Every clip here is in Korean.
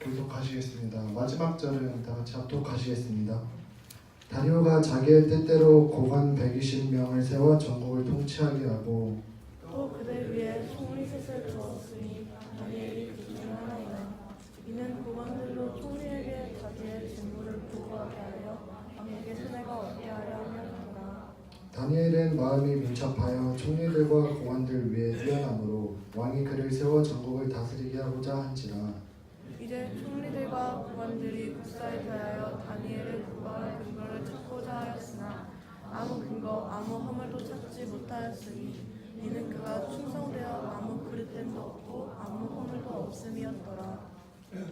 교독하시겠습니다. 마지막 절은 다 같이 합독하시겠습니다. 다리오가 자기의 뜻대로 고관 120명을 세워 전국을 통치하게 하고 또 그들 위에 총리셋을 두었으니 다니엘이 그 중 하나이다. 이는 고관들로 총리에게 자기의 직무를 보고하게 하여 왕에게 손해가 없게 하려 함이었구나. 다니엘은 마음이 민첩하여 총리들과 고관들 위에 뛰어남으로 왕이 그를 세워 전국을 다스리게 하고자 한지라. 이제 총리들과 고관들이 국사에 대하여 다니엘을 구할 근거를 찾고자 하였으나 아무 근거 아무 허물도 찾지 못하였으니 이는 그가 충성되어 아무 그릇됨도 없고 아무 허물도 없음이었더라.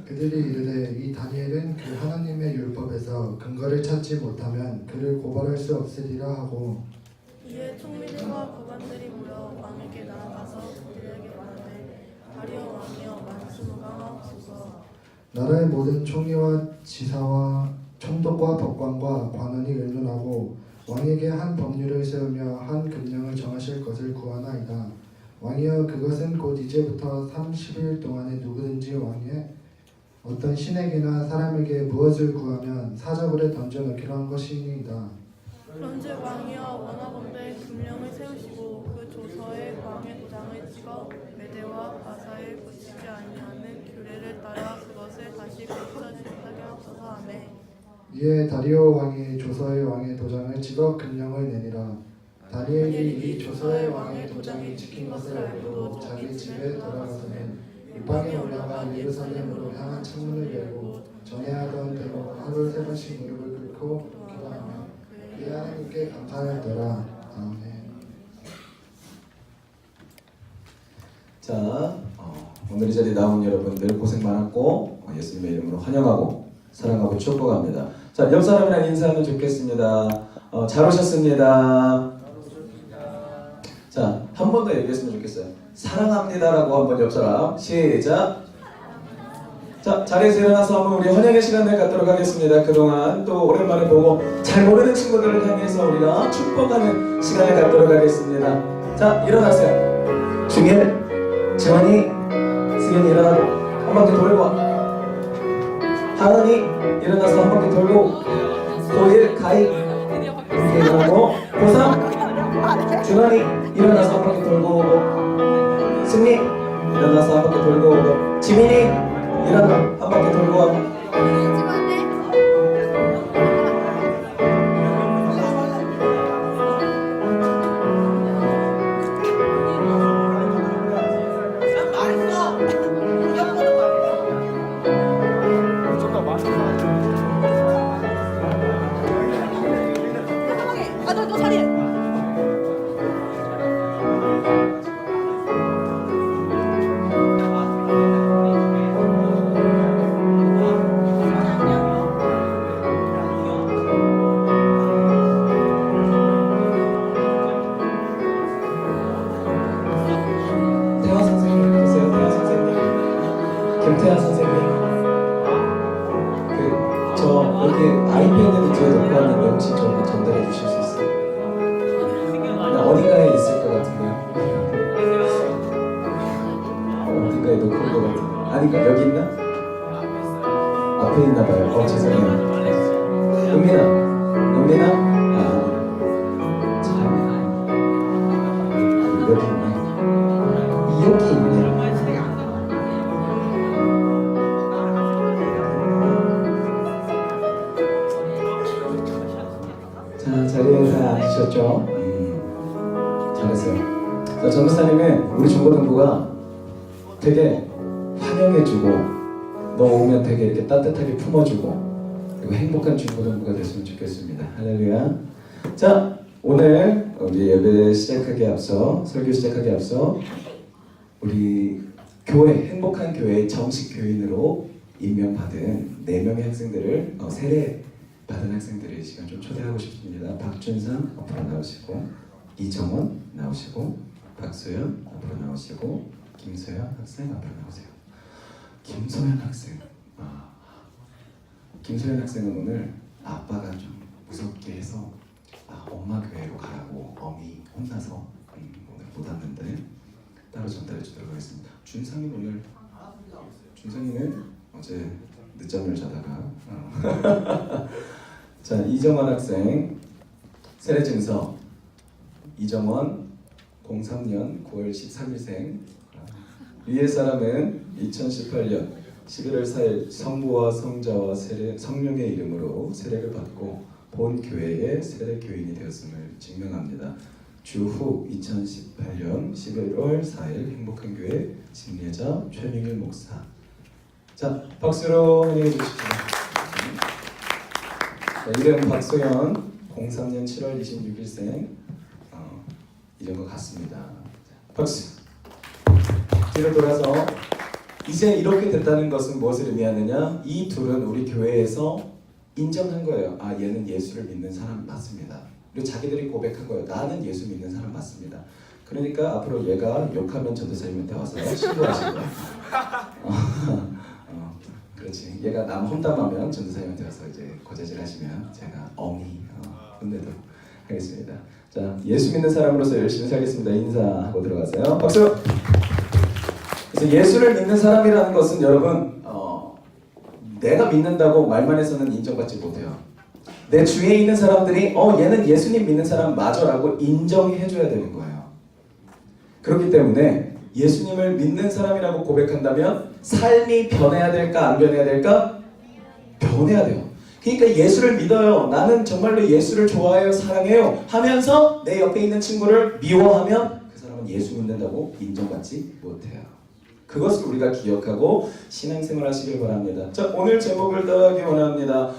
그들이 이르되 이 다니엘은 그 하나님의 율법에서 근거를 찾지 못하면 그를 고발할 수 없으리라 하고 이에 총리들과 고관들이 모여 왕에게 나아가서 그들에게 말하되 다리오 왕이여 만수무강하옵소서. 나라의 모든 총리와 지사와 총독과 법관과 관원이 의논하고 왕에게 한 법률을 세우며 한 금령을 정하실 것을 구하나이다. 왕이여 그것은 곧 이제부터 30일 동안에 누구든지 왕의 어떤 신에게나 사람에게 무엇을 구하면 사자굴에 던져넣기로 한 것이니이다. 그런즉 왕이여 원하건대 금령을 세우시고 그 조서에 왕의 도장을 찍어 메대와 바사에 붙이지 아니하는 규례를 따라 그것을 다시 고쳐지 못하게 하옵소서 하매 이에 다리오 왕이 조서에 왕의 도장을 찍어 금령을 내니라. 다니엘이 이 조서에 왕의 도장이 찍힌 것을 알고도 자기 집에 돌아가서는 이방에 올라가 예루살렘으로 향한 창문을 열고 전에 하던 대로 하루 3번씩 무릎을 꿇고 기도하며 이 하나님께 감사하더라. 아멘. 자, 오늘 이 자리에 나온 여러분들 고생 많았고 예수님의 이름으로 환영하고 사랑하고 축복합니다. 자, 옆 사람이랑 인사하면 좋겠습니다. 잘 오셨습니다. 자, 한 번 더 얘기했으면 좋겠어요. 사랑합니다라고 한번 옆 사람 시작. 자, 자리에서 일어나서 한번 우리 환영의 시간을 갖도록 하겠습니다. 그동안 또 오랜만에 보고 잘 모르는 친구들을 향해서 우리가 축복하는 시간을 갖도록 하겠습니다. 자, 일어나세요. 중일, 재환이, 승현이 일어나고 한 바퀴 돌고 하은이 일어나서 한 바퀴 돌고 고1 가희 이렇게 일어나고 고3 준환이 일어나서 한 바퀴 돌고 오고 승리 일어나서 한 바퀴 돌고 오고 지민이 일어나 한 바퀴 돌고 오고 너 자리에. 태화 선생님 계세요? 태화 선생님, 김태화 선생님. 저 여기 아이패드 뒤에 놓고 왔는데 혹시 좀 전달해 주실 수 있어요? 그냥 어딘가에 있을 것 같은데요. 어딘가에 놓고 온 것 같은데. 아닌가? 여기 있나? 앞에 있나 봐요. 죄송해요. 은민아, 은민아. 참. 여기 있네. 여기 있네. 자, 자리에 다 앉으셨죠? 잘했어요. 자, 전도사님은 우리 중고등부가 되게 환영해주고 너 오면 되게 이렇게 따뜻하게 품어주고 그리고 행복한 중고등부가 됐으면 좋겠습니다. 할렐루야. 자, 오늘 우리 예배 시작하기 앞서 설교 시작하기 앞서 우리 교회 행복한 교회의 정식 교인으로 임명받은 4명의 학생들을 세례 받은 학생들을 이 시간 좀 초대하고 싶습니다. 박준상 앞으로 나오시고 이정원 나오시고 박소연 앞으로 나오시고 김소연 학생 앞으로 나오세요. 김소연 학생. 김소연 학생은 오늘 아빠가 좀 무섭게 해서 엄마 교회로 가라고 어미 혼나서 오늘 못 왔는데 따로 전달해 주도록 하겠습니다. 준상이 오늘 준상이는 어제 늦잠을 자다가 자, 이정원 학생 세례증서. 이정원 03년 9월 13일생. 위의 사람은 2018년 11월 4일 성부와 성자와 성령의 이름으로 세례를 받고 본 교회의 세례 교인이 되었음을 증명합니다. 주후 2018년 11월 4일 행복한 교회 심리자 최명일 목사. 자, 박수로 환영해 주십시오. 자, 이름 박소연 03년 7월 26일생. 이런 것 같습니다. 자, 박수. 뒤를 돌아서 이제 이렇게 됐다는 것은 무엇을 의미하느냐? 이 둘은 우리 교회에서 인정한 거예요. 아, 얘는 예수를 믿는 사람 맞습니다. 그리고 자기들이 고백한 거예요. 나는 예수 믿는 사람 맞습니다. 그러니까 앞으로 얘가 욕하면 전도사님한테 와서 신고하실 거예요. 그렇지. 얘가 남 험담하면 전도사님한테 와서 이제 고자질 하시면 제가 엄히 혼내도록 하겠습니다. 자, 예수 믿는 사람으로서 열심히 살겠습니다. 인사하고 들어가세요. 박수. 그래서 예수를 믿는 사람이라는 것은 여러분 내가 믿는다고 말만 해서는 인정받지 못해요. 내 주위에 있는 사람들이 얘는 예수님 믿는 사람 맞아라고 인정해줘야 되는 거예요. 그렇기 때문에 예수님을 믿는 사람이라고 고백한다면 삶이 변해야 될까 안 변해야 될까? 변해야 돼요. 그러니까 예수를 믿어요. 나는 정말로 예수를 좋아해요. 사랑해요. 하면서 내 옆에 있는 친구를 미워하면 그 사람은 예수 믿는다고 인정받지 못해요. 그것을 우리가 기억하고 신앙생활 하시길 바랍니다. 자, 오늘 제목을 따라하기 원합니다.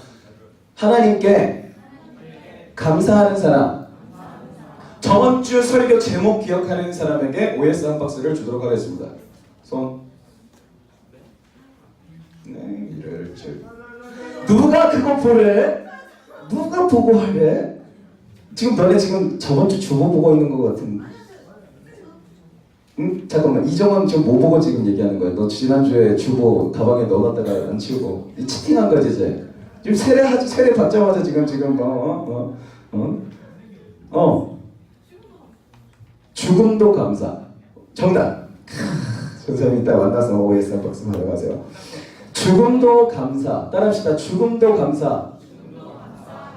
하나님께 감사하는 사람. 저번 주 설교 제목 기억하는 사람에게 OS 한 박스를 주도록 하겠습니다. 손. 네, 이럴 줄. 누가 그거 보래? 누가 보고 하래? 지금 너네 지금 저번 주 주보 보고 있는 것 같은. 응? 잠깐만, 이정원 지금 뭐 보고 지금 얘기하는 거야? 너 지난주에 주보 가방에 넣어놨다가 안 치우고 치팅한 거지 이제. 지금 세례 받자마자 지금 죽음도 감사. 정답. 선생님 이따 만나서 OS 한 박수 받아가세요. 죽음도 감사. 따라합시다. 죽음도 감사.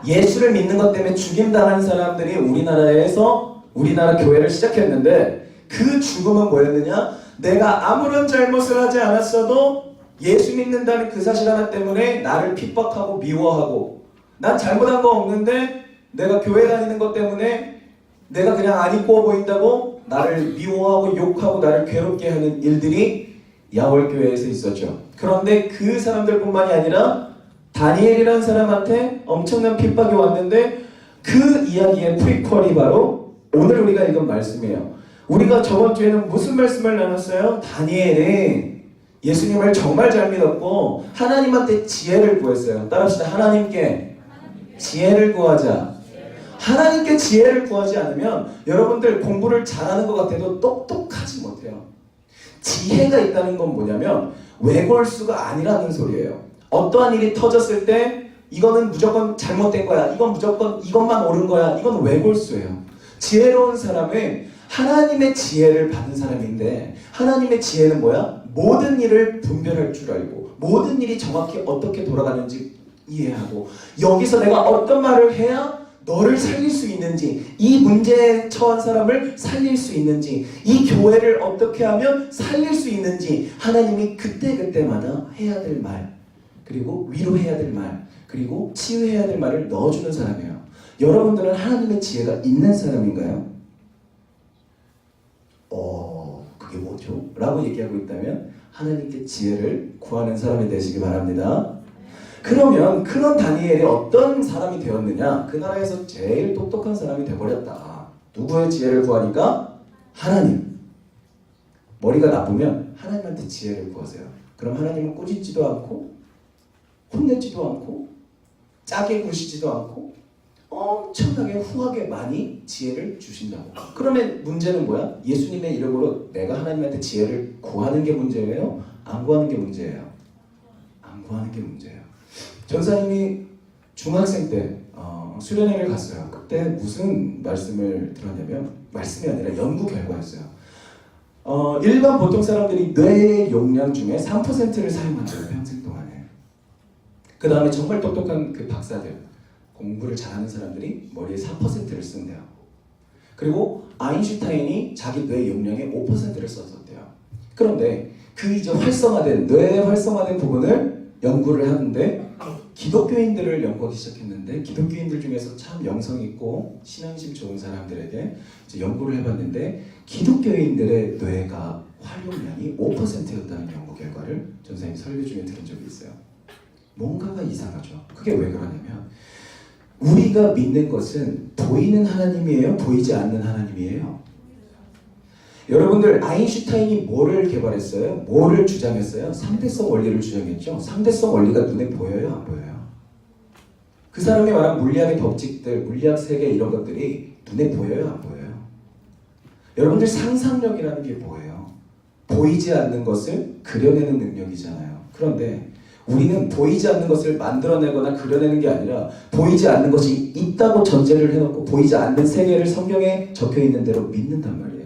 예수를 믿는 것 때문에 죽임당한 사람들이 우리나라 교회를 시작했는데 그 죽음은 뭐였느냐? 내가 아무런 잘못을 하지 않았어도 예수 믿는다는 그 사실 하나 때문에 나를 핍박하고 미워하고, 난 잘못한 거 없는데 내가 교회 다니는 것 때문에 내가 그냥 안 이뻐 보인다고 나를 미워하고 욕하고 나를 괴롭게 하는 일들이 야월교회에서 있었죠. 그런데 그 사람들뿐만이 아니라 다니엘이라는 사람한테 엄청난 핍박이 왔는데 그 이야기의 프리퀄이 바로 오늘 우리가 읽은 말씀이에요. 우리가 저번 주에는 무슨 말씀을 나눴어요? 다니엘이 예수님을 정말 잘 믿었고 하나님한테 지혜를 구했어요. 따라합시다. 하나님께 지혜를 구하자. 하나님께 지혜를 구하지 않으면 여러분들 공부를 잘하는 것 같아도 똑똑하지 못해요. 지혜가 있다는 건 뭐냐면 외골수가 아니라는 소리예요. 어떠한 일이 터졌을 때 이거는 무조건 잘못된 거야. 이건 무조건 이것만 옳은 거야. 이건 외골수예요. 지혜로운 사람은 하나님의 지혜를 받은 사람인데, 하나님의 지혜는 뭐야? 모든 일을 분별할 줄 알고 모든 일이 정확히 어떻게 돌아가는지 이해하고, 여기서 내가 어떤 말을 해야 너를 살릴 수 있는지, 이 문제에 처한 사람을 살릴 수 있는지, 이 교회를 어떻게 하면 살릴 수 있는지 하나님이 그때그때마다 해야 될 말, 그리고 위로해야 될 말, 그리고 치유해야 될 말을 넣어주는 사람이에요. 여러분들은 하나님의 지혜가 있는 사람인가요? 그게 뭐죠? 라고 얘기하고 있다면 하나님께 지혜를 구하는 사람이 되시기 바랍니다. 그러면 그런 다니엘이 어떤 사람이 되었느냐? 그 나라에서 제일 똑똑한 사람이 되어버렸다. 누구의 지혜를 구하니까? 하나님. 머리가 나쁘면 하나님한테 지혜를 구하세요. 그럼 하나님은 꾸짖지도 않고 혼내지도 않고 짜게 구시지도 않고 엄청나게 후하게 많이 지혜를 주신다고. 그러면 문제는 뭐야? 예수님의 이름으로 내가 하나님한테 지혜를 구하는 게 문제예요? 안 구하는 게 문제예요? 안 구하는 게 문제예요. 전사님이 중학생 때 수련회를 갔어요. 그때 무슨 말씀을 들었냐면, 말씀이 아니라 연구 결과였어요. 일반 보통 사람들이 뇌의 용량 중에 3%를 사용한대요, 평생 동안. 그 다음에 정말 똑똑한 그 박사들, 공부를 잘하는 사람들이 머리에 4%를 쓴대요. 그리고 아인슈타인이 자기 뇌 용량의 5%를 썼었대요. 그런데 그 이제 뇌에 활성화된 부분을 연구를 하는데 기독교인들을 연구하기 시작했는데 기독교인들 중에서 참 영성 있고 신앙심 좋은 사람들에게 이제 연구를 해봤는데 기독교인들의 뇌가 활용량이 5%였다는 연구 결과를 전사님 설교 중에 들은 적이 있어요. 뭔가가 이상하죠. 그게 왜 그러냐면 우리가 믿는 것은 보이는 하나님이에요? 보이지 않는 하나님이에요? 여러분들 아인슈타인이 뭐를 개발했어요? 뭐를 주장했어요? 상대성 원리를 주장했죠. 상대성 원리가 눈에 보여요? 안 보여요? 그 사람이 말한 물리학의 법칙들, 물리학 세계 이런 것들이 눈에 보여요? 안 보여요? 여러분들 상상력이라는 게 뭐예요? 보이지 않는 것을 그려내는 능력이잖아요. 그런데 우리는 보이지 않는 것을 만들어내거나 그려내는 게 아니라 보이지 않는 것이 있다고 전제를 해놓고 보이지 않는 세계를 성경에 적혀있는 대로 믿는단 말이에요.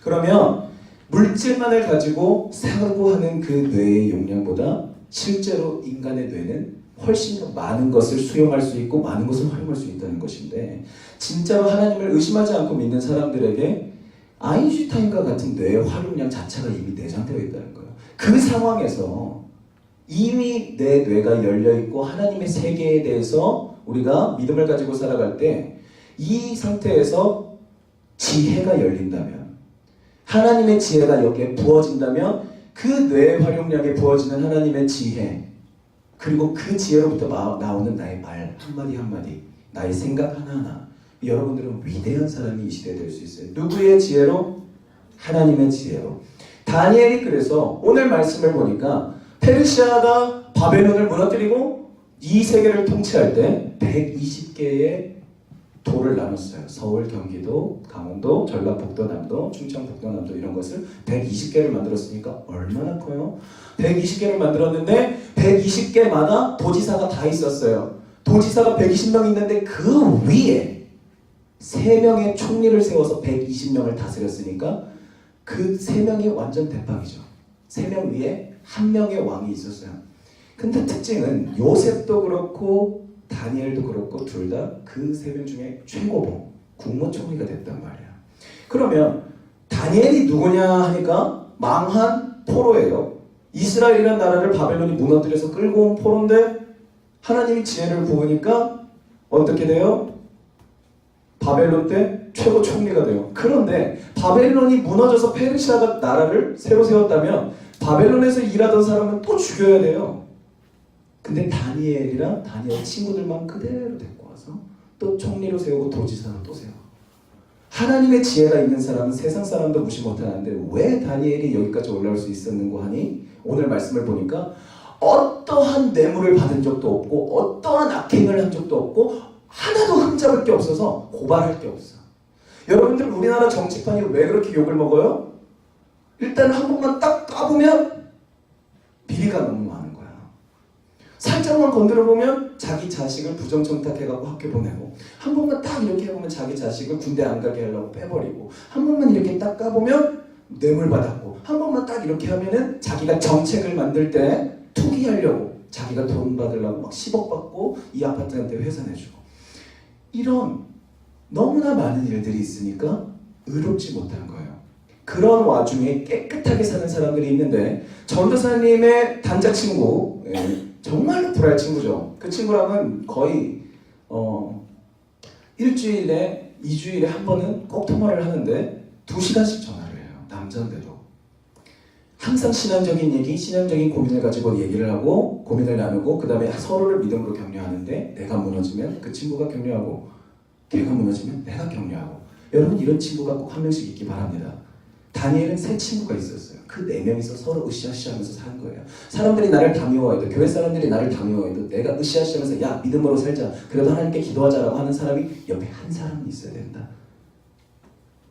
그러면 물질만을 가지고 사고하는 그 뇌의 용량보다 실제로 인간의 뇌는 훨씬 더 많은 것을 수용할 수 있고 많은 것을 활용할 수 있다는 것인데 진짜로 하나님을 의심하지 않고 믿는 사람들에게 아인슈타인과 같은 뇌의 활용량 자체가 이미 내장되어 있다는 거예요. 그 상황에서 이미 내 뇌가 열려있고 하나님의 세계에 대해서 우리가 믿음을 가지고 살아갈 때 이 상태에서 지혜가 열린다면 하나님의 지혜가 여기에 부어진다면 그 뇌의 활용량에 부어지는 하나님의 지혜 그리고 그 지혜로부터 나오는 나의 말 한마디 한마디 나의 생각 하나하나 여러분들은 위대한 사람이 이 시대에 될 수 있어요. 누구의 지혜로? 하나님의 지혜로. 다니엘이 그래서 오늘 말씀을 보니까 페르시아가 바벨론을 무너뜨리고 이 세계를 통치할 때 120개의 도를 나눴어요. 서울, 경기도, 강원도, 전라북도, 남도, 충청북도, 남도 이런 것을 120개를 만들었으니까 얼마나 커요? 120개를 만들었는데 120개마다 도지사가 다 있었어요. 도지사가 120명 있는데 그 위에 3명의 총리를 세워서 120명을 다스렸으니까 그 3명이 완전 대박이죠. 3명 위에 1명의 왕이 있었어요. 근데 특징은 요셉도 그렇고 다니엘도 그렇고 둘 다 그 3명 중에 최고봉 국무총리가 됐단 말이야. 그러면 다니엘이 누구냐 하니까 망한 포로예요. 이스라엘이라는 나라를 바벨론이 무너뜨려서 끌고 온 포로인데 하나님이 지혜를 부으니까 어떻게 돼요? 바벨론 때 최고 총리가 돼요. 그런데 바벨론이 무너져서 페르시아가 나라를 새로 세웠다면 바벨론에서 일하던 사람은 또 죽여야 돼요. 근데 다니엘이랑 다니엘 친구들만 그대로 데리고 와서 또 총리로 세우고 도지사로 또 세워. 하나님의 지혜가 있는 사람은 세상 사람도 무시 못하는데 왜 다니엘이 여기까지 올라올 수 있었는고 하니 오늘 말씀을 보니까 어떠한 뇌물을 받은 적도 없고 어떠한 악행을 한 적도 없고 하나도 흠잡을 게 없어서 고발할 게 없어. 여러분들 우리나라 정치판이 왜 그렇게 욕을 먹어요? 일단 한 번만 딱 까보면 비리가 너무 많은 거야. 살짝만 건드려보면 자기 자식을 부정청탁해갖고 학교 보내고 한 번만 딱 이렇게 해보면 자기 자식을 군대 안 가게 하려고 빼버리고 한 번만 이렇게 딱 까보면 뇌물 받았고 한 번만 딱 이렇게 하면은 자기가 정책을 만들 때 투기하려고 자기가 돈 받으려고 막 10억 받고 이 아파트한테 회산해주고 이런 너무나 많은 일들이 있으니까 의롭지 못한 거예요. 그런 와중에 깨끗하게 사는 사람들이 있는데 전도사님의 단짝 친구 정말로 불알 친구죠. 그 친구랑은 거의 일주일에 2주일에 한 번은 꼭 통화를 하는데 2시간씩 전화를 해요. 남자인데도 항상 신앙적인 얘기, 신앙적인 고민을 가지고 얘기를 하고 고민을 나누고 그 다음에 서로를 믿음으로 격려하는데 내가 무너지면 그 친구가 격려하고 걔가 무너지면 내가 격려하고 여러분 이런 친구가 꼭 한 명씩 있기 바랍니다. 다니엘은 3 친구가 있었어요. 그 4명이서 서로 으쌰으쌰하면서 사는 거예요. 사람들이 나를 다 미워해도 교회 사람들이 나를 다 미워해도 내가 으쌰으쌰하면서 야 믿음으로 살자 그래도 하나님께 기도하자라고 하는 사람이 옆에 한 사람은 있어야 된다.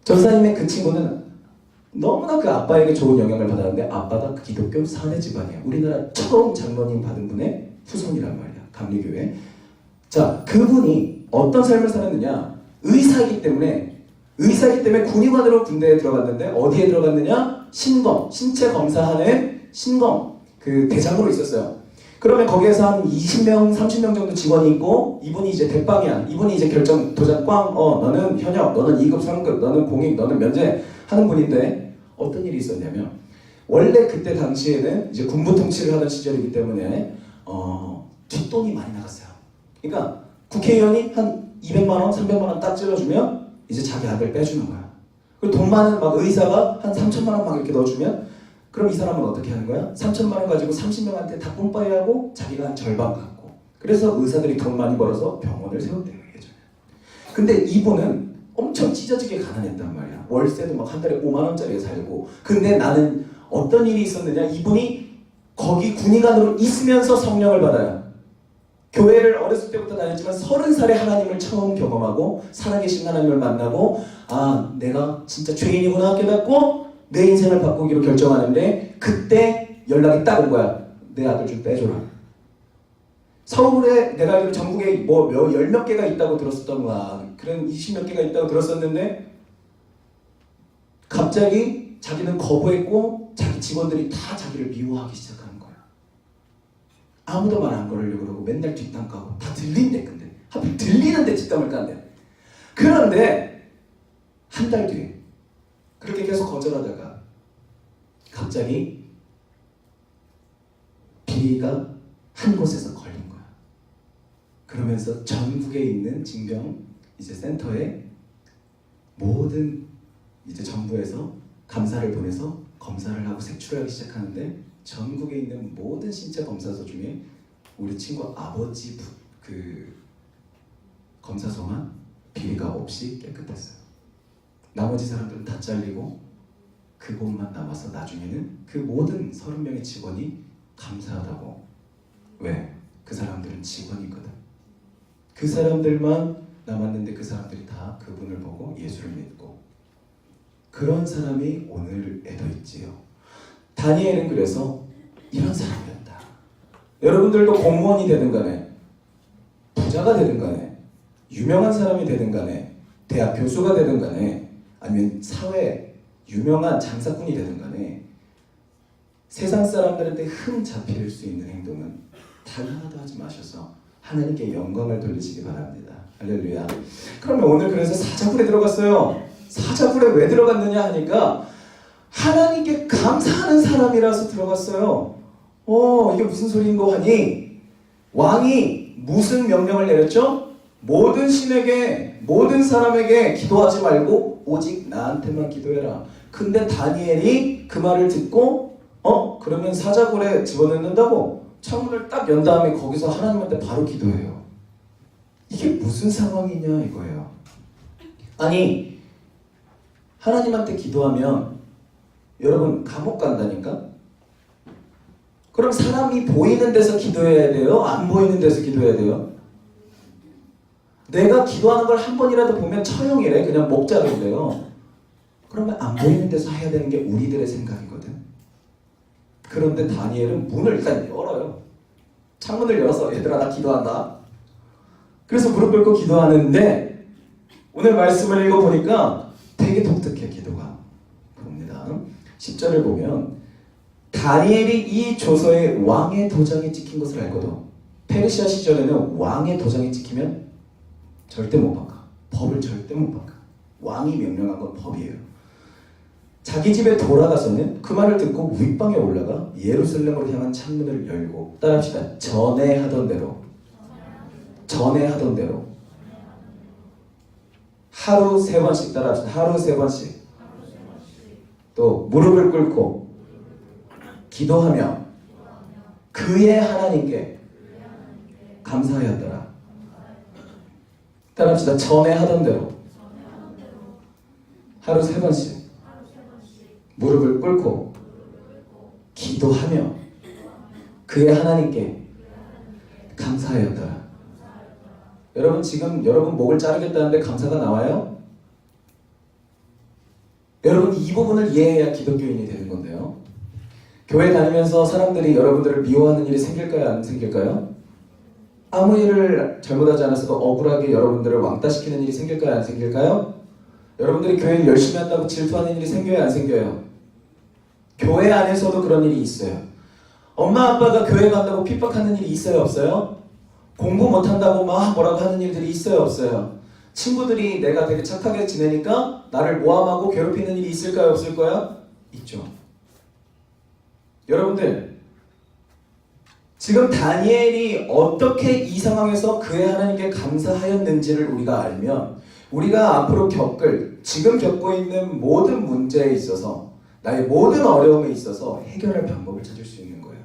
전사님의 그 친구는 너무나 그 아빠에게 좋은 영향을 받았는데 아빠가 그 기독교 사내 집안이야. 우리나라 처음 장로님 받은 분의 후손이란 말이야. 감리교회. 자, 그분이 어떤 삶을 살았느냐? 의사이기 때문에 군의관으로 군대에 들어갔는데 어디에 들어갔느냐? 신검, 신체 검사하는 신검 그 대장으로 있었어요. 그러면 거기에서 한 20명, 30명 정도 직원이 있고 이분이 이제 대빵이야. 이분이 이제 결정 도장 꽝. 너는 현역, 너는 2급, 3급, 너는 공익, 너는 면제 하는 분인데 어떤 일이 있었냐면 원래 그때 당시에는 이제 군부 통치를 하던 시절이기 때문에 뒷돈이 많이 나갔어요. 그러니까 국회의원이 한 200만 원, 300만 원 딱 찔러주면 이제 자기 아들 빼주는 거야. 그 돈 많은 막 의사가 한 3천만 원 막 이렇게 넣어주면 그럼 이 사람은 어떻게 하는 거야? 3천만 원 가지고 30명한테 다 뿜빠이 하고 자기가 한 절반 갖고. 그래서 의사들이 돈 많이 벌어서 병원을 세웠대요, 예전에. 근데 이분은 엄청 찢어지게 가난했단 말이야. 월세도 막 한 달에 5만 원짜리에 살고. 근데 나는 어떤 일이 있었느냐? 이분이 거기 군의관으로 있으면서 성령을 받아요. 교회를 어렸을 때부터 다녔지만 30살에 하나님을 처음 경험하고 살아계신 하나님을 만나고 아, 내가 진짜 죄인이구나 깨닫고 내 인생을 바꾸기로 결정하는데 그때 연락이 딱 온 거야. 내 아들 좀 빼줘라. 서울에 내가 알기로 전국에 뭐 열 몇 개가 있다고 들었었던 거야. 그런 20몇 개가 있다고 들었었는데 갑자기 자기는 거부했고 자기 직원들이 다 자기를 미워하기 시작하는 거야. 아무도 말 안 걸으려고 그러고 맨날 뒷담 까고 다 들린대. 근데 하필 들리는데 뒷담을 깐대. 그런데 한 달 뒤에 그렇게 계속 거절하다가 갑자기 비리가 한 곳에서 걸린 거야. 그러면서 전국에 있는 징병 이제 센터에 모든 이제 정부에서 감사를 보내서 검사를 하고 색출하기 시작하는데 전국에 있는 모든 신체 검사소 중에 우리 친구 아버지 그 검사소만 비리가 없이 깨끗했어요. 나머지 사람들은 다 잘리고 그곳만 남아서 나중에는 그 모든 30명의 직원이 감사하다고. 왜? 그 사람들은 직원이거든. 그 사람들만 남았는데 그 사람들이 다 그분을 보고 예수를 믿고 그런 사람이 오늘에도 있지요. 다니엘은 그래서 이런 사람이었다. 여러분들도 공무원이 되든 간에 부자가 되든 간에 유명한 사람이 되든 간에 대학 교수가 되든 간에 아니면 사회 유명한 장사꾼이 되든 간에 세상 사람들한테 흠 잡힐 수 있는 행동은 단 하나도 하지 마셔서 하나님께 영광을 돌리시기 바랍니다. 할렐루야. 그러면 오늘 그래서 사자굴에 들어갔어요. 사자굴에 왜 들어갔느냐 하니까 하나님께 감사하는 사람이라서 들어갔어요. 이게 무슨 소리인고 하니 왕이 무슨 명령을 내렸죠? 모든 신에게 모든 사람에게 기도하지 말고 오직 나한테만 기도해라. 근데 다니엘이 그 말을 듣고 그러면 사자굴에 집어넣는다고 창문을 딱 연 다음에 거기서 하나님한테 바로 기도해요. 이게 무슨 상황이냐 이거예요. 아니 하나님한테 기도하면 여러분 감옥 간다니까? 그럼 사람이 보이는 데서 기도해야 돼요? 안 보이는 데서 기도해야 돼요? 내가 기도하는 걸 한 번이라도 보면 처형이래. 그냥 목 자른대요. 그러면 안 보이는 데서 해야 되는 게 우리들의 생각이거든. 그런데 다니엘은 문을 일단 열어요. 창문을 열어서 얘들아 나 기도한다. 그래서 무릎 꿇고 기도하는데 오늘 말씀을 읽어보니까 되게 독특해 기도가. 봅니다. 10절을 보면 다니엘이 이 조서에 왕의 도장이 찍힌 것을 알거든. 페르시아 시절에는 왕의 도장이 찍히면 절대 못 바꿔. 법을 절대 못 바꿔. 왕이 명령한 건 법이에요. 자기 집에 돌아가서는 그 말을 듣고 윗방에 올라가 예루살렘으로 향한 창문을 열고 따라합시다. 전에 하던 대로 하루 3번씩 따라합시다. 하루 3번씩 또 무릎을 꿇고 기도하며 그의 하나님께 감사하였더라. 따라합시다. 전에 하던 대로 하루 3번씩 무릎을 꿇고 기도하며 그의 하나님께 감사하였더라. 여러분 지금 여러분 목을 자르겠다는데 감사가 나와요? 여러분 이 부분을 이해해야 기독교인이 되는 건데요. 교회 다니면서 사람들이 여러분들을 미워하는 일이 생길까요? 안 생길까요? 아무 일을 잘못하지 않았어도 억울하게 여러분들을 왕따시키는 일이 생길까요? 안 생길까요? 여러분들이 교회를 열심히 한다고 질투하는 일이 생겨요? 안 생겨요? 교회 안에서도 그런 일이 있어요. 엄마 아빠가 교회 간다고 핍박하는 일이 있어요 없어요? 공부 못한다고 막 뭐라고 하는 일들이 있어요 없어요? 친구들이 내가 되게 착하게 지내니까 나를 모함하고 괴롭히는 일이 있을까요 없을까요? 있죠. 여러분들 지금 다니엘이 어떻게 이 상황에서 그의 하나님께 감사하였는지를 우리가 알면 우리가 앞으로 지금 겪고 있는 모든 문제에 있어서 나의 모든 어려움에 있어서 해결할 방법을 찾을 수 있는 거예요.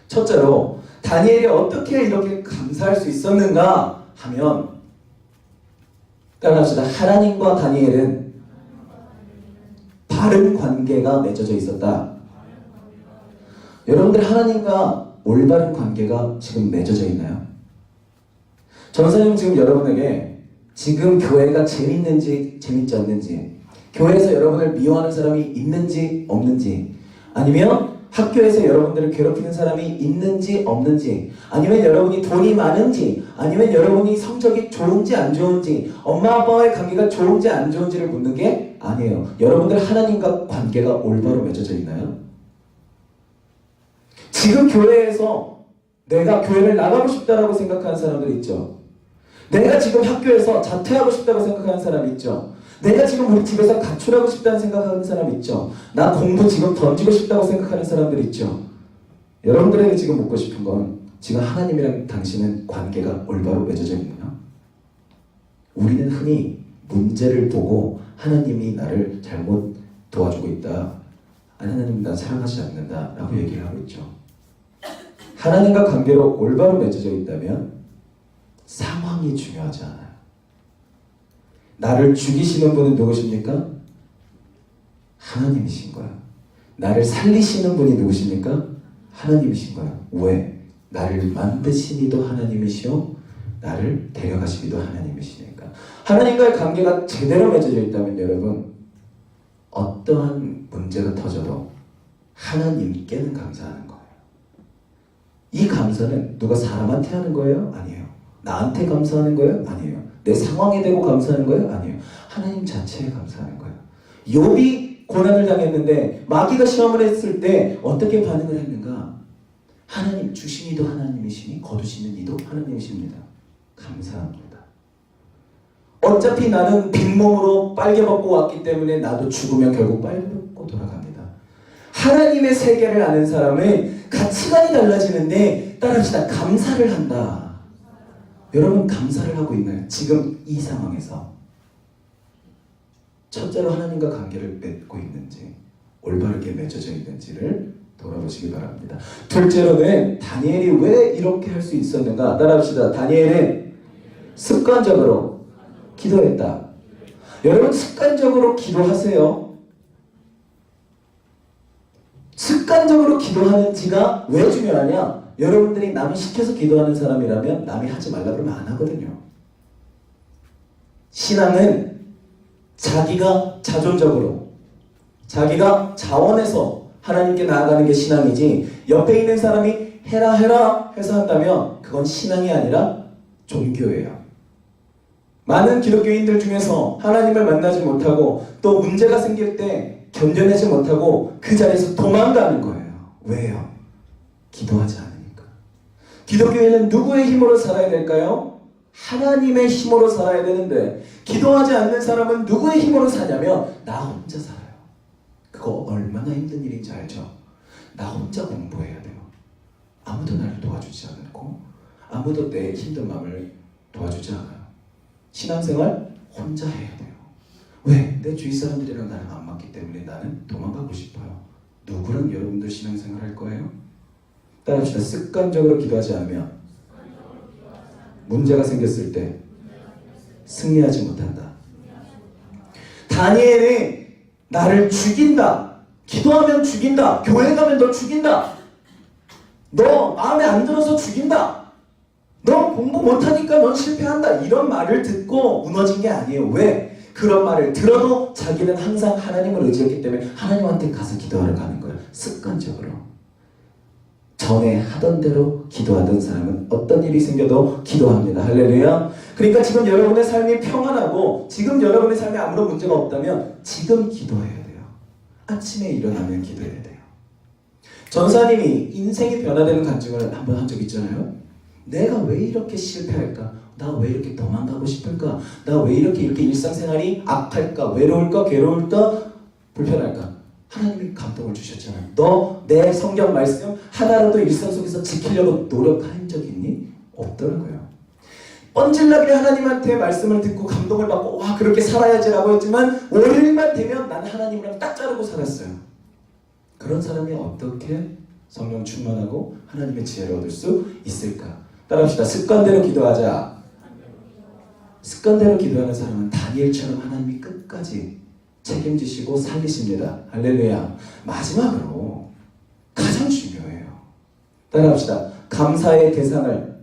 첫째로 다니엘이 어떻게 이렇게 감사할 수 있었는가 하면 따라합시다. 하나님과 다니엘은 바른 관계가 맺어져 있었다. 여러분들 하나님과 올바른 관계가 지금 맺어져 있나요? 전사님 지금 여러분에게 지금 교회가 재밌는지 재밌지 않는지, 교회에서 여러분을 미워하는 사람이 있는지 없는지, 아니면 학교에서 여러분들을 괴롭히는 사람이 있는지 없는지, 아니면 여러분이 돈이 많은지, 아니면 여러분이 성적이 좋은지 안 좋은지, 엄마 아빠와의 관계가 좋은지 안 좋은지를 묻는 게 아니에요. 여러분들 하나님과 관계가 올바로 맺어져 있나요? 지금 교회에서 내가 교회를 나가고 싶다라고 생각하는 사람들 있죠. 내가 지금 학교에서 자퇴하고 싶다고 생각하는 사람 있죠. 내가 지금 우리 집에서 가출하고 싶다는 생각하는 사람 있죠. 나 공부 지금 던지고 싶다고 생각하는 사람들 있죠. 여러분들에게 지금 묻고 싶은 건 지금 하나님이랑 당신은 관계가 올바로 맺어져 있나요? 우리는 흔히 문제를 보고 하나님이 나를 잘못 도와주고 있다, 하나님 나 사랑하지 않는다 라고 얘기를 하고 있죠. 하나님과 관계로 올바로 맺어져 있다면 상황이 중요하지 않아요. 나를 죽이시는 분은 누구십니까? 하나님이신 거예요. 나를 살리시는 분이 누구십니까? 하나님이신 거예요. 왜? 나를 만드시니도 하나님이시오, 나를 데려가시기도 하나님이시니까. 하나님과의 관계가 제대로 맺어져 있다면 여러분, 어떠한 문제가 터져도 하나님께는 감사하는 거예요. 이 감사는 누가 사람한테 하는 거예요? 아니에요. 나한테 감사하는 거예요? 아니에요. 내 상황에 대고 감사하는 거예요? 아니에요. 하나님 자체에 감사하는 거예요. 욥이 고난을 당했는데 마귀가 시험을 했을 때 어떻게 반응을 했는가? 하나님 주신 이도 하나님이시니 거두시는 이도 하나님이십니다. 감사합니다. 어차피 나는 빈몸으로 빨개 벗고 왔기 때문에 나도 죽으면 결국 빨개 벗고 돌아갑니다. 하나님의 세계를 아는 사람은 가치관이 달라지는데 따라합시다. 감사를 한다. 여러분 감사를 하고 있나요? 지금 이 상황에서 첫째로 하나님과 관계를 맺고 있는지, 올바르게 맺어져 있는지를 돌아보시기 바랍니다. 둘째로는 다니엘이 왜 이렇게 할 수 있었는가? 따라합시다. 다니엘은 습관적으로 기도했다. 여러분 습관적으로 기도하세요. 습관적으로 기도하는지가 왜 중요하냐? 여러분들이 남이 시켜서 기도하는 사람이라면 남이 하지 말라 그러면 안 하거든요. 신앙은 자기가 자존적으로, 자기가 자원해서 하나님께 나아가는 게 신앙이지, 옆에 있는 사람이 해라 해라 해서 한다면 그건 신앙이 아니라 종교예요. 많은 기독교인들 중에서 하나님을 만나지 못하고 또 문제가 생길 때 견뎌내지 못하고 그 자리에서 도망가는 거예요. 왜요? 기도하지 않으니까. 기독교인은 누구의 힘으로 살아야 될까요? 하나님의 힘으로 살아야 되는데, 기도하지 않는 사람은 누구의 힘으로 사냐면 나 혼자 살아요. 그거 얼마나 힘든 일인지 알죠? 나 혼자 공부해야 돼요. 아무도 나를 도와주지 않고 아무도 내 힘든 마음을 도와주지 않아요. 신앙생활 혼자 해야 돼요. 왜? 내 주위 사람들이랑 나랑 안 맞기 때문에 나는 도망가고 싶어요. 누구랑 여러분들 신앙생활 할 거예요? 따라합시다. 습관적으로 기도하지 않으면 문제가 생겼을 때 승리하지 못한다. 다니엘이 나를 죽인다. 기도하면 죽인다. 교회 가면 너 죽인다. 너 마음에 안 들어서 죽인다. 너 공부 못하니까 넌 실패한다. 이런 말을 듣고 무너진 게 아니에요. 왜? 그런 말을 들어도 자기는 항상 하나님을 의지했기 때문에 하나님한테 가서 기도하러 가는 거예요. 습관적으로. 전에 하던 대로 기도하던 사람은 어떤 일이 생겨도 기도합니다. 할렐루야. 그러니까 지금 여러분의 삶이 평안하고 지금 여러분의 삶에 아무런 문제가 없다면 지금 기도해야 돼요. 아침에 일어나면 기도해야 돼요. 전사님이 인생이 변화되는 간증을 한번 한 적 있잖아요. 내가 왜 이렇게 실패할까? 나 왜 이렇게 도망가고 싶을까? 나 왜 이렇게 일상생활이 악할까? 외로울까? 괴로울까? 불편할까? 하나님이 감동을 주셨잖아요. 너 내 성경 말씀 하나라도 일상 속에서 지키려고 노력한 적 있니? 없더라고요. 뻔질나게 하나님한테 말씀을 듣고 감동을 받고 와 그렇게 살아야지라고 했지만 월요일만 되면 나는 하나님이랑 딱 자르고 살았어요. 그런 사람이 어떻게 성령 충만하고 하나님의 지혜를 얻을 수 있을까? 따라합시다. 습관대로 기도하자. 습관대로 기도하는 사람은 다니엘처럼 하나님이 끝까지 책임지시고 살리십니다. 할렐루야. 마지막으로 가장 중요해요. 따라합시다. 감사의 대상을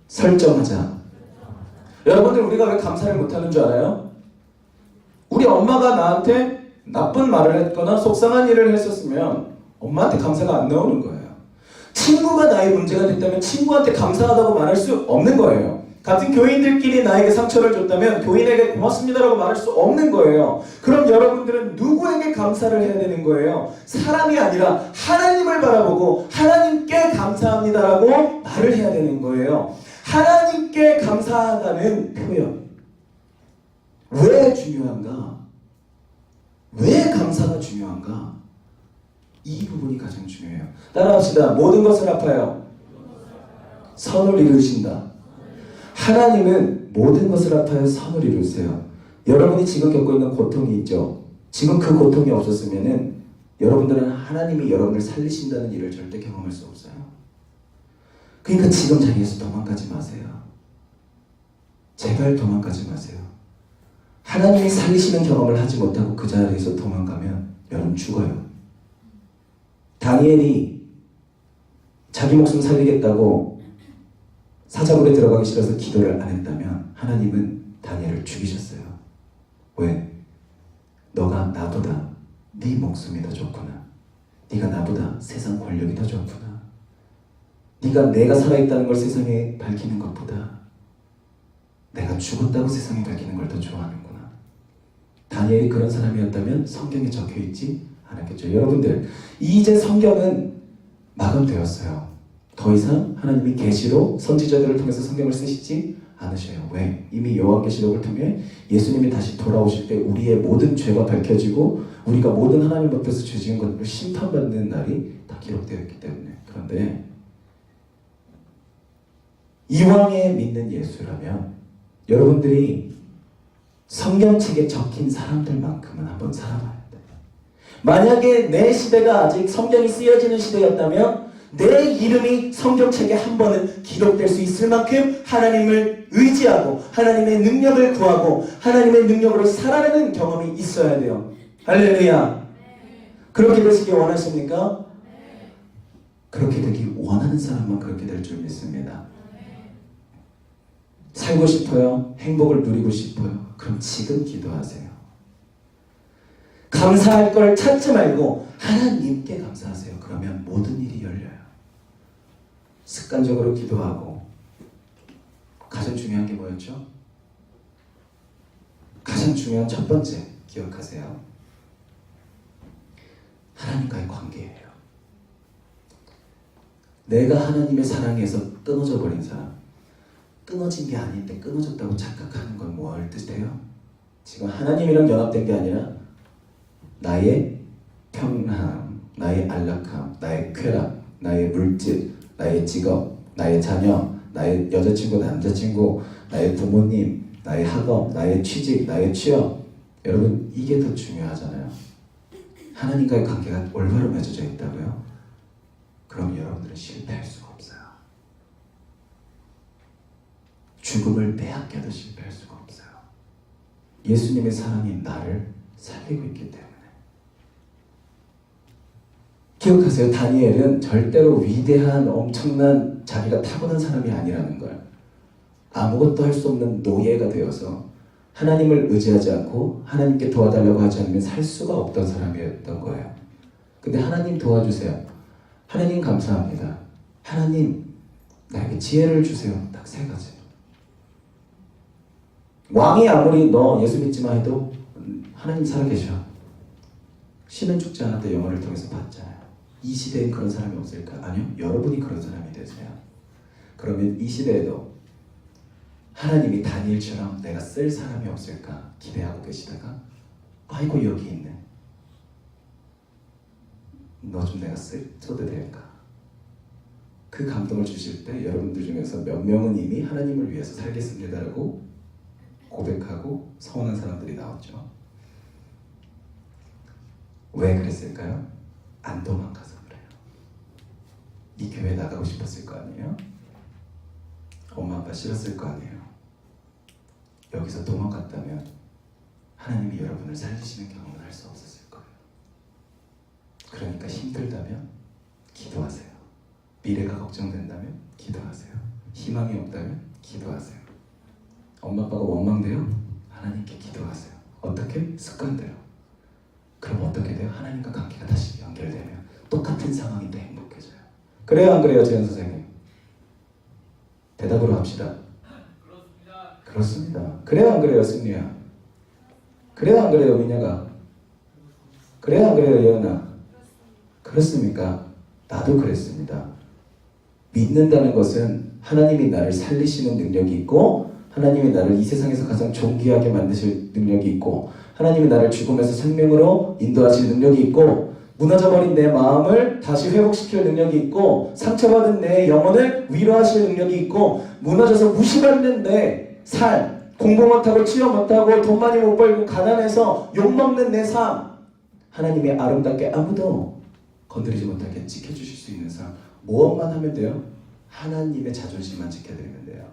설정하자. 여러분들 우리가 왜 감사를 못하는 줄 알아요? 우리 엄마가 나한테 나쁜 말을 했거나 속상한 일을 했었으면 엄마한테 감사가 안 나오는 거예요. 친구가 나의 문제가 됐다면 친구한테 감사하다고 말할 수 없는 거예요. 같은 교인들끼리 나에게 상처를 줬다면 교인에게 고맙습니다라고 말할 수 없는 거예요. 그럼 여러분들은 누구에게 감사를 해야 되는 거예요? 사람이 아니라 하나님을 바라보고 하나님께 감사합니다라고 말을 해야 되는 거예요. 하나님께 감사하다는 표현. 왜 중요한가? 왜 감사가 중요한가? 이 부분이 가장 중요해요. 따라합시다. 모든 것을 아파요. 선을 이루신다. 하나님은 모든 것을 아파요. 선을 이루세요. 여러분이 지금 겪고 있는 고통이 있죠. 지금 그 고통이 없었으면은 여러분들은 하나님이 여러분을 살리신다는 일을 절대 경험할 수 없어요. 그러니까 지금 자리에서 도망가지 마세요. 제발 도망가지 마세요. 하나님이 살리시는 경험을 하지 못하고 그 자리에서 도망가면 여러분 죽어요. 다니엘이 자기 목숨 살리겠다고 사자굴에 들어가기 싫어서 기도를 안 했다면 하나님은 다니엘을 죽이셨어요. 왜? 너가 나보다 네 목숨이 더 좋구나. 네가 나보다 세상 권력이 더 좋구나. 내가 살아있다는 걸 세상에 밝히는 것보다 내가 죽었다고 세상에 밝히는 걸 더 좋아하는구나. 다니엘이 그런 사람이었다면 성경에 적혀있지 않았겠죠. 여러분들 이제 성경은 마감되었어요. 더 이상 하나님이 계시로 선지자들을 통해서 성경을 쓰시지 않으셔요. 왜? 이미 요한계시록을 통해 예수님이 다시 돌아오실 때 우리의 모든 죄가 밝혀지고 우리가 모든 하나님 앞에서 죄 지은 것을 심판받는 날이 다 기록되어 있기 때문에. 그런데 이왕에 믿는 예수라면 여러분들이 성경책에 적힌 사람들만큼은 한번 살아봐야 돼요. 만약에 내 시대가 아직 성경이 쓰여지는 시대였다면 내 이름이 성경책에 한 번은 기록될 수 있을 만큼 하나님을 의지하고 하나님의 능력을 구하고 하나님의 능력으로 살아내는 경험이 있어야 돼요. 할렐루야. 그렇게 되시길 원하십니까? 그렇게 되기 원하는 사람만 그렇게 될 줄 믿습니다. 살고 싶어요? 행복을 누리고 싶어요? 그럼 지금 기도하세요. 감사할 걸 찾지 말고 하나님께 감사하세요. 그러면 모든 일이 열려요. 습관적으로 기도하고. 가장 중요한 게 뭐였죠? 가장 중요한 첫 번째 기억하세요. 하나님과의 관계예요. 내가 하나님의 사랑에서 끊어져 버린 사람, 끊어진 게 아닌데 끊어졌다고 착각하는 건 뭘 뜻해요? 지금 하나님이랑 연합된 게 아니라 나의 평안, 나의 안락함, 나의 쾌락, 나의 물질, 나의 직업, 나의 자녀, 나의 여자친구, 남자친구, 나의 부모님, 나의 학업, 나의 취직, 나의 취업. 여러분 이게 더 중요하잖아요. 하나님과의 관계가 올바로 맺어져 있다고요? 그럼 여러분들은 실패할 수가 없어요. 죽음을 빼앗겨도 실패할 수가 없어요. 예수님의 사랑이 나를 살리고 있기 때문에. 기억하세요. 다니엘은 절대로 위대한 엄청난 자기가 타고난 사람이 아니라는 걸. 아무것도 할 수 없는 노예가 되어서 하나님을 의지하지 않고 하나님께 도와달라고 하지 않으면 살 수가 없던 사람이었던 거예요. 근데 하나님 도와주세요. 하나님 감사합니다. 하나님 나에게 지혜를 주세요. 딱 세 가지. 왕이 아무리 너 예수 믿지 마 해도 하나님 살아계셔. 신은 죽지 않았다 영어를 통해서 봤잖아요. 이 시대엔 그런 사람이 없을까? 아니요. 여러분이 그런 사람이 되세요. 그러면 이 시대에도 하나님이 다니엘처럼 내가 쓸 사람이 없을까 기대하고 계시다가 아이고 여기 있네. 너 좀 내가 써도 될까? 그 감동을 주실 때 여러분들 중에서 몇 명은 이미 하나님을 위해서 살겠습니다라고 고백하고 서원한 사람들이 나왔죠. 왜 그랬을까요? 안 도망가서 그래요. 이 교회 나가고 싶었을 거 아니에요? 엄마 아빠 싫었을 거 아니에요? 여기서 도망갔다면 하나님이 여러분을 살리시는 경험을 할 수 없었을 거예요. 그러니까 힘들다면 기도하세요. 미래가 걱정된다면 기도하세요. 희망이 없다면 기도하세요. 엄마 아빠가 원망돼요? 하나님께 기도하세요. 어떻게? 습관대로. 그럼 어떻게 돼요? 하나님과 관계가 다시 연결되면 똑같은 상황인데 행복해져요. 그래요 안 그래요 재현 선생님? 대답으로 합시다. 그렇습니다. 그래요 안 그래요 승리야? 그래요 안 그래요 민야가? 그래요 안 그래요 예언아? 그렇습니까? 나도 그랬습니다. 믿는다는 것은 하나님이 나를 살리시는 능력이 있고 하나님이 나를 이 세상에서 가장 존귀하게 만드실 능력이 있고 하나님이 나를 죽음에서 생명으로 인도하실 능력이 있고 무너져버린 내 마음을 다시 회복시킬 능력이 있고 상처받은 내 영혼을 위로하실 능력이 있고 무너져서 무시받는 내 삶, 공부 못하고 취업 못하고 돈 많이 못 벌고 가난해서 욕먹는 내 삶 하나님이 아름답게 아무도 건드리지 못하게 지켜주실 수 있는 삶 무엇만 하면 돼요? 하나님의 자존심만 지켜드리면 돼요.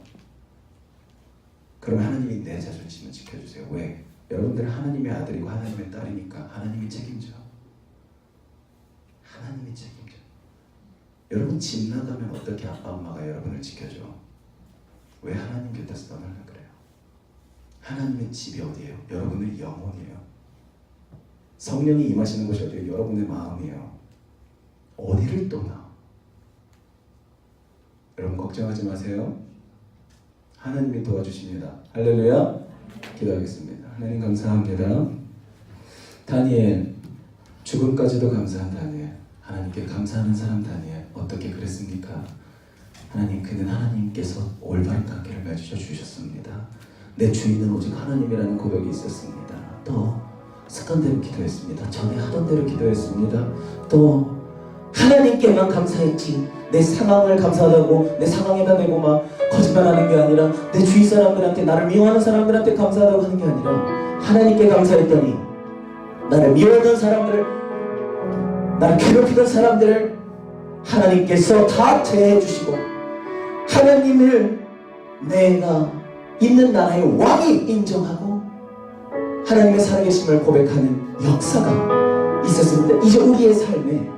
그럼 하나님이 내 자존심을 지켜주세요. 왜? 여러분들은 하나님의 아들이고 하나님의 딸이니까 하나님이 책임져. 하나님이 책임져. 여러분 집 나가면 어떻게 아빠 엄마가 여러분을 지켜줘? 왜 하나님 곁에서 떠나려 그래요? 하나님의 집이 어디예요? 여러분의 영혼이에요. 성령이 임하시는 곳이 어디예요? 여러분의 마음이에요. 어디를 떠나? 여러분 걱정하지 마세요. 하나님이 도와주십니다. 할렐루야. 기도하겠습니다. 하나님 감사합니다. 다니엘 죽음까지도 감사한 다니엘. 하나님께 감사하는 사람 다니엘. 어떻게 그랬습니까? 하나님 그는 하나님께서 올바른 관계를 맺으셔 주셨습니다. 내 주인은 오직 하나님이라는 고백이 있었습니다. 또 습관대로 기도했습니다. 전에 하던 대로 기도했습니다. 또 하나님께만 감사했지 내 상황을 감사하다고 내 상황에다 대고 막 거짓말하는 게 아니라 내 주위 사람들한테 나를 미워하는 사람들한테 감사하다고 하는 게 아니라 하나님께 감사했더니 나를 미워하던 사람들을 나를 괴롭히던 사람들을 하나님께서 다 제해해 주시고 하나님을 내가 있는 나라의 왕이 인정하고 하나님의 살아계심을 고백하는 역사가 있었습니다. 이제 우리의 삶에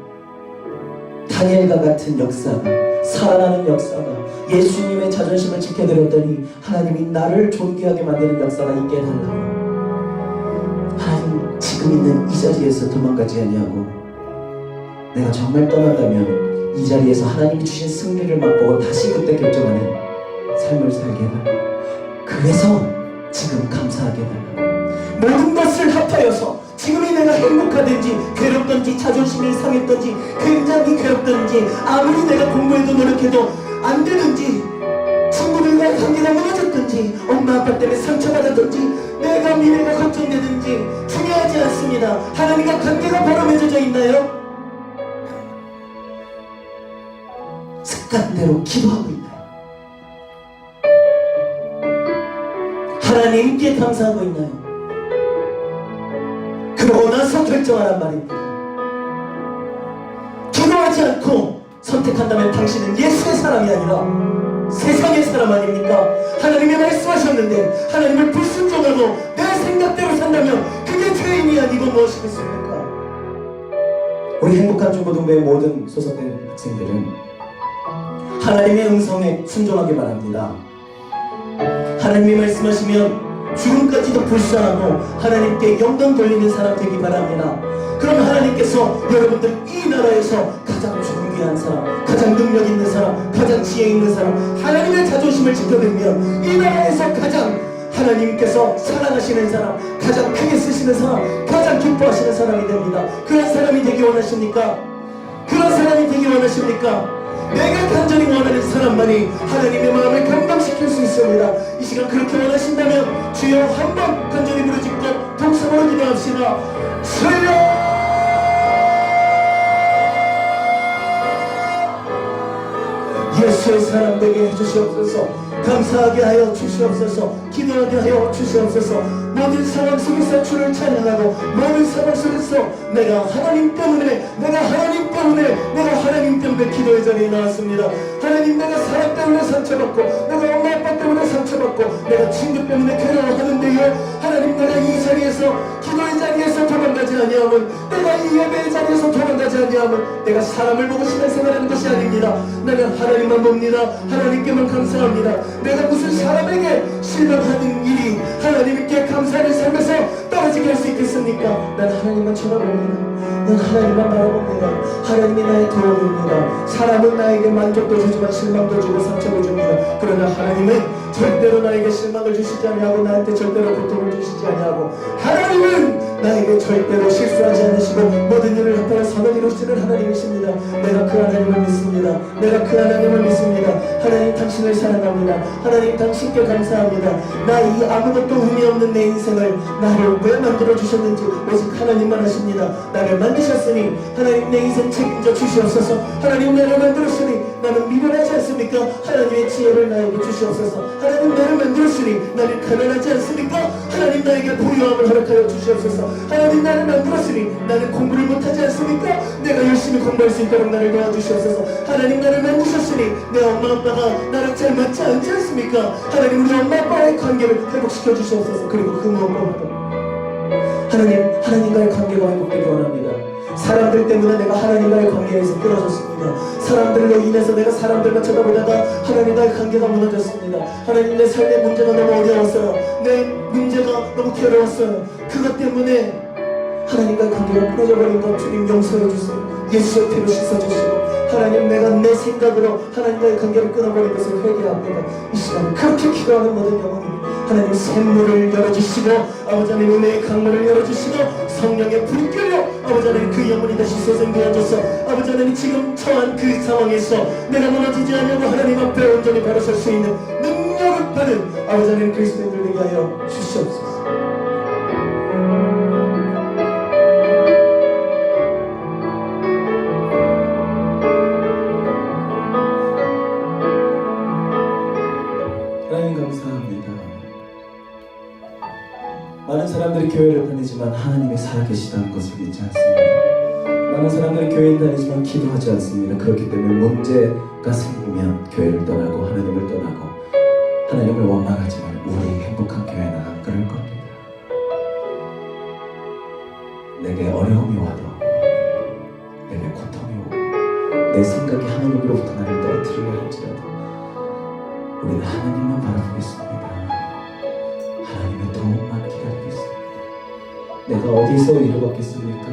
다니엘과 같은 역사가 살아나는 역사가 예수님의 자존심을 지켜드렸더니 하나님이 나를 존귀하게 만드는 역사가 있게 해달라고 하나님 지금 있는 이 자리에서 도망가지 아니하고 내가 정말 떠난다면 이 자리에서 하나님이 주신 승리를 맛보고 다시 그때 결정하는 삶을 살게 해달라고 그래서 지금 감사하게 해달라고 모든 것을 합하여서 지금이 내가 행복하든지 괴롭든지 자존심이 상했든지 굉장히 괴롭든지 아무리 내가 공부해도 노력해도 안 되든지 친구들과의 관계가 무너졌든지 엄마 아빠 때문에 상처받았든지 내가 미래가 걱정되든지 중요하지 않습니다. 하나님과 관계가 바로 맺어져 있나요? 습관대로 기도하고 있나요? 하나님께 감사하고 있나요? 그러고 나서 결정하란 말입니다. 기도하지 않고 선택한다면 당신은 예수의 사람이 아니라 세상의 사람 아닙니까? 하나님이 말씀하셨는데 하나님을 불순종하고 내 생각대로 산다면 그게 죄인이 아니고 무엇이겠습니까? 우리 행복한 중고등부의 모든 소속된 학생들은 하나님의 음성에 순종하기 바랍니다. 하나님이 말씀하시면 죽음까지도 불쌍하고 하나님께 영광 돌리는 사람 되기 바랍니다. 그럼 하나님께서 여러분들 이 나라에서 가장 존귀한 사람, 가장 능력 있는 사람, 가장 지혜 있는 사람, 하나님의 자존심을 지켜드리면 이 나라에서 가장 하나님께서 사랑하시는 사람, 가장 크게 쓰시는 사람, 가장 기뻐하시는 사람이 됩니다. 그런 사람이 되기 원하십니까? 그런 사람이 되기 원하십니까? 내가 간절히 원하는 사람만이 하나님의 마음을 감동시킬 수 있습니다. 이 시간 그렇게 원하신다면 주여 한번 간절히 부르짖고 동성으로 기도합시다. 주여! 예수의 사람 되게 해주시옵소서. 감사하게 하여 주시옵소서. 기도하게 하여 주시옵소서. 모든 상황 속에서 주를 찬양하고 모든 상황 속에서 내가 하나님 때문에 기도의 자리에 나왔습니다. 하나님, 내가 사람 때문에 상처받고 내가 엄마 아빠 때문에 상처받고 내가 친구 때문에 괴로워하는데요, 하나님, 내가 이 자리에서 기도의 자리에서 도망가지 아니하면, 내가 이 예배의 자리에서 도망가지 아니하면 내가 사람을 보고 신앙생활하는 것이 아닙니다. 나는 하나님만 봅니다. 하나님께만 감사합니다. 내가 무슨 사람에게 실망하는 일이 하나님께 감사를 살면서 떨어지게 할 수 있겠습니까? 난 하나님만 쳐다봅니다. 난 하나님만 바라봅니다. 하나님이 나의 도움입니다. 사람은 나에게 만족도 주지만 실망도 주고 상처도 줍니다. 그러나 하나님은 절대로 나에게 실망을 주시지 아니하고 나한테 절대로 고통을 주시지 아니하고, 하나님은 나에게 절대로 실수하지 않으시고 모든 일을 합하여 선을 이루시는 하나님이십니다. 내가 그 하나님을 믿습니다. 내가 그 하나님을 믿습니다. 하나님, 당신을 사랑합니다. 하나님, 당신께 감사합니다. 나 이 아무것도 의미 없는 내 인생을 나를 왜 만들어 주셨는지 오직 하나님만 아십니다. 나를 만드셨으니 하나님, 내 인생 책임져 주시옵소서. 하나님, 나를 만들었으니 나는 미련하지 않습니까? 하나님의 지혜를 나에게 주시옵소서. 하나님, 나를 만들었으니 나는 가난하지 않습니까? 하나님, 나에게 부유함을 허락하여 주시옵소서. 하나님, 나를 만들었으니 나는 공부를 못하지 않습니까? 내가 열심히 공부할 수 있도록 나를 도와주시옵소서. 하나님, 나를 만드셨으니 내 엄마 아빠가 나랑 잘 맞지 않지 않습니까? 하나님, 우리 엄마 아빠의 관계를 회복시켜 주시옵소서. 그리고 그 무엇보다도 하나님과의 관계가 회복되기 원합니다. 사람들 때문에 내가 하나님과의 관계에서 끊어졌습니다. 사람들로 인해서 내가 사람들만 쳐다보다가 하나님과의 관계가 무너졌습니다. 하나님, 내 삶의 문제가 너무 어려웠어요. 내 문제가 너무 괴로웠어요. 그것 때문에 하나님과의 관계가 끊어져버린 것, 주님 용서해 주세요. 예수의 피로 씻어주시고, 하나님, 내가 내 생각으로 하나님과의 관계를 끊어버린 것을 회개합니다. 이 시간에 그렇게 기도하는 모든 영혼이 하나님 샘물을 열어주시고, 아버지 하나님 은혜의 강물을 열어주시고, 성령의 불이 끌려 아버지 하나님 그 영혼이 다시 소생되어져서 아버지 하나님 지금 처한 그 상황에서 내가 무너지지 않냐고 하나님 앞에 온전히 바로 설 수 있는 능력을 받은 아버지 하나님 그리스도인들 되게 하여 주시옵소서. 하나님 감사합니다. 많은 사람들이 교회를 다니지만 하나님이 살아계시다는 것을 믿지 않습니다. 많은 사람들이 교회에 다니지만 기도하지 않습니다. 그렇기 때문에 문제가 생기면 교회를 떠나고 하나님을 떠나고 하나님을 원망하지만 우리 행복한 교회는 안 그럴 겁니다. 내게 어려움이 와도, 내게 고통이 오고 내 생각이 하나님으로부터 나를 떨어뜨리려 할지라도 우리는 하나님만 바라보겠습니다. 하나님의 도움만 기다리겠습니다. 내가 어디서 위로받겠습니까?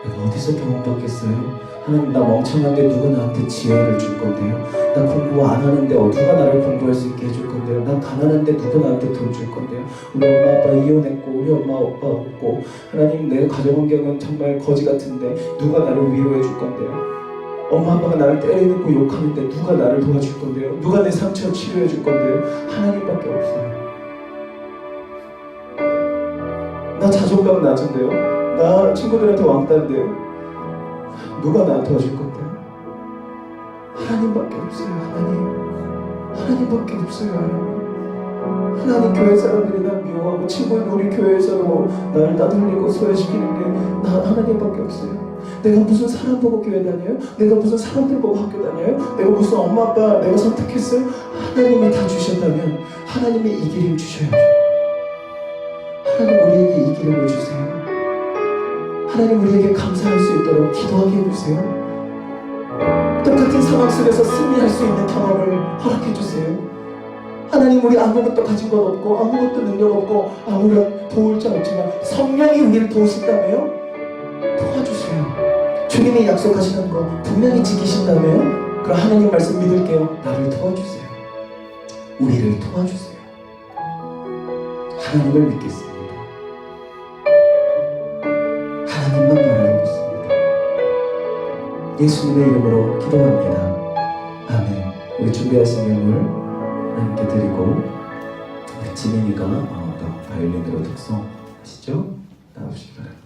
내가 어디서 도움받겠어요? 하나님, 나 멍청한데 누가 나한테 지혜를 줄 건데요? 나 공부 안 하는데 누가 나를 공부할 수 있게 해줄 건데요? 나 가난한데 누가 나한테 돈 줄 건데요? 우리 엄마 아빠 이혼했고 우리 엄마 아빠 없고, 하나님, 내 가정 환경은 정말 거지 같은데 누가 나를 위로해 줄 건데요? 엄마 아빠가 나를 때리고 욕하는데 누가 나를 도와줄 건데요? 누가 내 상처 치료해 줄 건데요? 하나님밖에 없어요. 나 자존감 낮은데요? 나 친구들한테 왕따인데요? 누가 나한테 도와줄 건데요? 하나님밖에 없어요. 하나님밖에 없어요. 하나님, 교회 사람들이 날 미워하고 친구들 우리 교회에서도 나를 따돌리고 소외시키는 게 나 하나님밖에 없어요. 내가 무슨 사람 보고 교회 다녀요? 내가 무슨 사람들 보고 학교 다녀요? 내가 무슨 엄마 아빠 내가 선택했어요? 하나님이 다 주셨다면 하나님이 이 길을 주셔야죠. 하나님, 우리에게 이 길을 주세요. 하나님, 우리에게 감사할 수 있도록 기도하게 해주세요. 똑같은 상황 속에서 승리할 수 있는 경험을 허락해주세요. 하나님, 우리 아무것도 가진 것 없고 아무것도 능력 없고 아무런 도울 자 없지만 성령이 우리를 도우신다며요? 도와주세요. 주님이 약속하시는 거 분명히 지키신다며요? 그럼 하나님 말씀 믿을게요. 나를 도와주세요. 우리를 도와주세요. 하나님을 믿겠습니다. 하나님만 바라보겠습니다. 예수님의 이름으로 기도합니다. 아멘. 우리 준비하신 예물 함께 드리고 우리 지민이가 또 바이올린으로 독송하시죠? 나오시기 바랍니다.